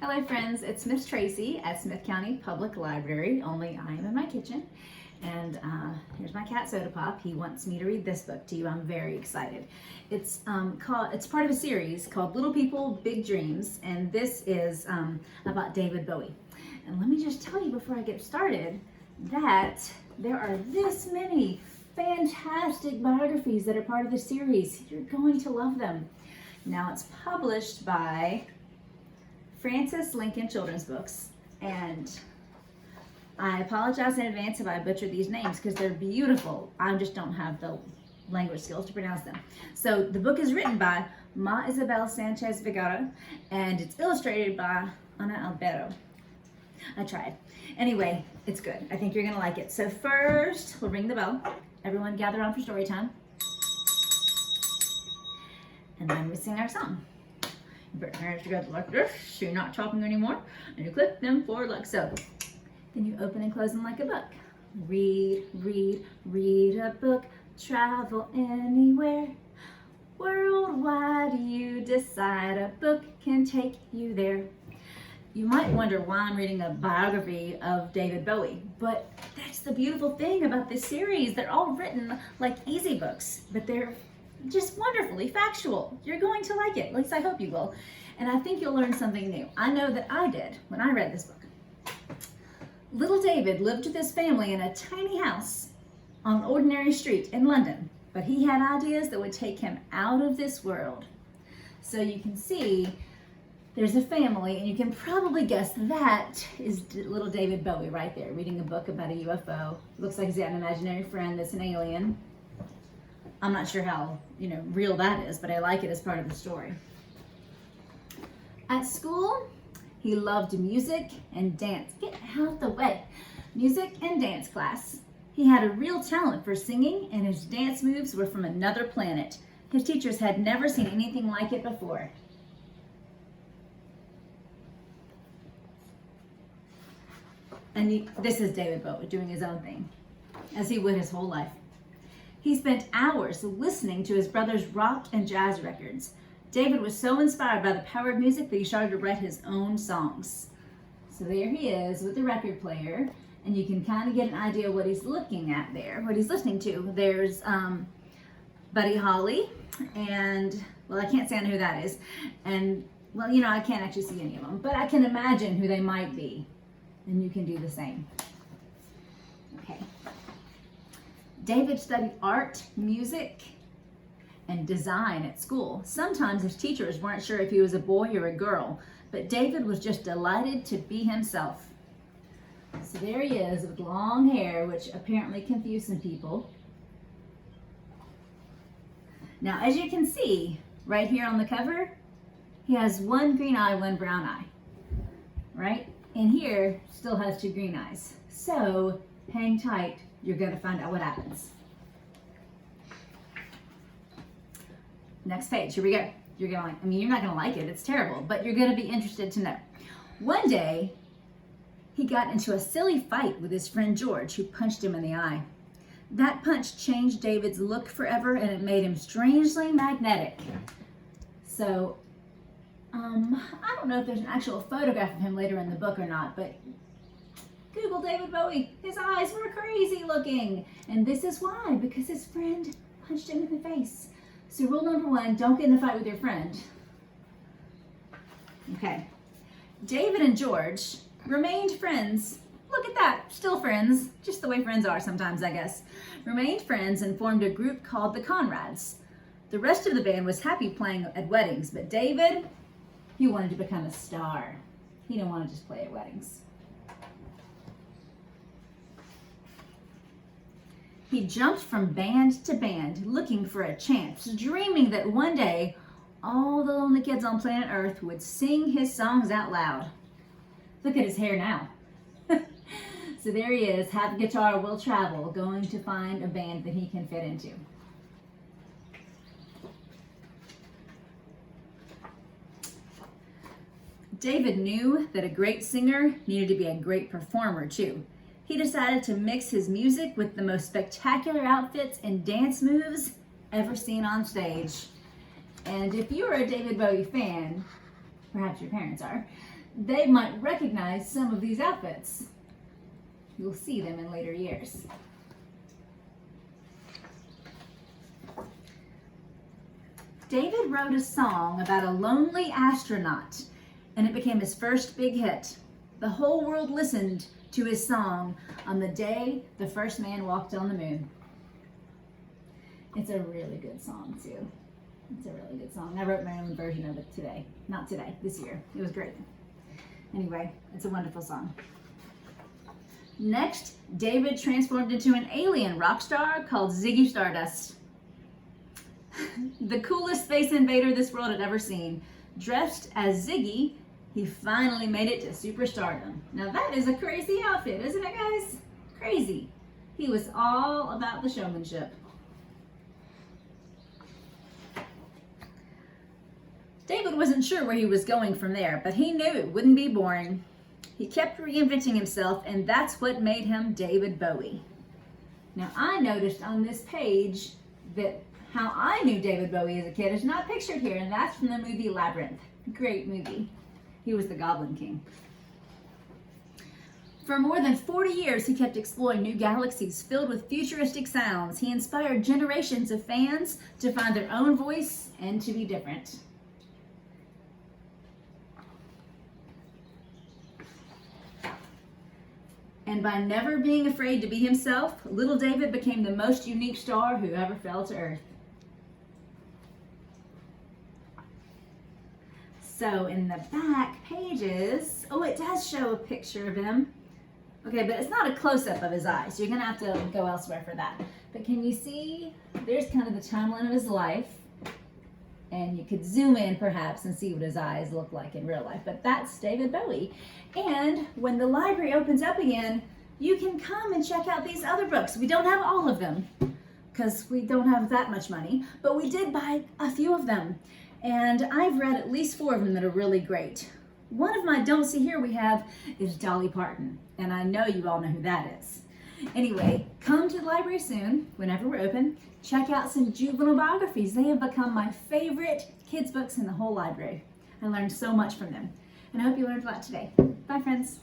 Hello friends, it's Miss Tracy at Smith County Public Library, only I am in my kitchen. And here's my cat Soda Pop. He wants me to read this book to you. I'm very excited. It's part of a series called Little People, Big Dreams, and this is about David Bowie. And let me just tell you before I get started that there are this many fantastic biographies that are part of the series. You're going to love them. Now it's published by Francis Lincoln Children's Books, and I apologize in advance if I butcher these names because they're beautiful. I just don't have the language skills to pronounce them. So the book is written by Ma Isabel Sanchez Vergara, and it's illustrated by Ana Albero. I tried. Anyway, it's good. I think you're gonna like it. So first, we'll ring the bell. Everyone gather around for story time. And then we sing our song. You put your hands together like this, so you're not talking anymore, and you click them forward like so. Then you open and close them like a book. Read, read, read a book, travel anywhere. Worldwide you decide a book can take you there. You might wonder why I'm reading a biography of David Bowie, but that's the beautiful thing about this series. They're all written like easy books, but they're just wonderfully factual. You're going to like it, at least I hope you will. And I think you'll learn something new. I know that I did when I read this book. Little David lived with his family in a tiny house on an ordinary street in London, but he had ideas that would take him out of this world. So you can see there's a family, and you can probably guess that is little David Bowie right there, reading a book about a UFO. Looks like he's got an imaginary friend that's an alien. I'm not sure how, real that is, but I like it as part of the story. At school, he loved music and dance. Get out the way. Music and dance class. He had a real talent for singing, and his dance moves were from another planet. His teachers had never seen anything like it before. And this is David Bowie doing his own thing, as he would his whole life. He spent hours listening to his brother's rock and jazz records. David was so inspired by the power of music that he started to write his own songs. So there he is with the record player, and you can kind of get an idea of what he's looking at there, what he's listening to. There's Buddy Holly, and, well, I can't say who that is. And, well, I can't actually see any of them, but I can imagine who they might be, and you can do the same. Okay. David studied art, music, and design at school. Sometimes his teachers weren't sure if he was a boy or a girl, but David was just delighted to be himself. So there he is with long hair, which apparently confused some people. Now, as you can see, right here on the cover, he has one green eye, one brown eye, right? And here, still has two green eyes. So, hang tight. You're going to find out what happens. Next page, here we go. You're not going to like it. It's terrible, but you're going to be interested to know. One day, he got into a silly fight with his friend George, who punched him in the eye. That punch changed David's look forever, and it made him strangely magnetic. So, I don't know if there's an actual photograph of him later in the book or not, but Google David Bowie. His eyes were crazy looking. And this is why, because his friend punched him in the face. So rule number 1, don't get in a fight with your friend. Okay. David and George remained friends. Look at that, still friends. Just the way friends are sometimes, I guess. Remained friends and formed a group called the Conrads. The rest of the band was happy playing at weddings, but David, he wanted to become a star. He didn't want to just play at weddings. He jumped from band to band, looking for a chance, dreaming that one day all the lonely kids on planet Earth would sing his songs out loud. Look at his hair now. So there he is, have a guitar, will travel, going to find a band that he can fit into. David knew that a great singer needed to be a great performer too. He decided to mix his music with the most spectacular outfits and dance moves ever seen on stage. And if you're a David Bowie fan, perhaps your parents are, they might recognize some of these outfits. You'll see them in later years. David wrote a song about a lonely astronaut, and it became his first big hit. The whole world listened to his song on the day the first man walked on the moon. It's a really good song, too. It's a really good song. I wrote my own version of it today. Not today, this year. It was great. Anyway, it's a wonderful song. Next, David transformed into an alien rock star called Ziggy Stardust. The coolest space invader this world had ever seen. Dressed as Ziggy, he finally made it to superstardom. Now that is a crazy outfit, isn't it, guys? Crazy. He was all about the showmanship. David wasn't sure where he was going from there, but he knew it wouldn't be boring. He kept reinventing himself, and that's what made him David Bowie. Now, I noticed on this page that how I knew David Bowie as a kid is not pictured here, and that's from the movie Labyrinth. Great movie. He was the Goblin King. For more than 40 years, he kept exploring new galaxies filled with futuristic sounds. He inspired generations of fans to find their own voice and to be different. And by never being afraid to be himself, little David became the most unique star who ever fell to earth. So in the back pages, oh, it does show a picture of him. Okay, but it's not a close-up of his eyes, so you're gonna have to go elsewhere for that. But can you see, there's kind of the timeline of his life. And you could zoom in perhaps and see what his eyes look like in real life. But that's David Bowie. And when the library opens up again, you can come and check out these other books. We don't have all of them because we don't have that much money, but we did buy a few of them. And I've read at least 4 of them that are really great. One of my don't see here we have is Dolly Parton. And I know you all know who that is. Anyway, come to the library soon, whenever we're open. Check out some juvenile biographies. They have become my favorite kids' books in the whole library. I learned so much from them. And I hope you learned a lot today. Bye, friends.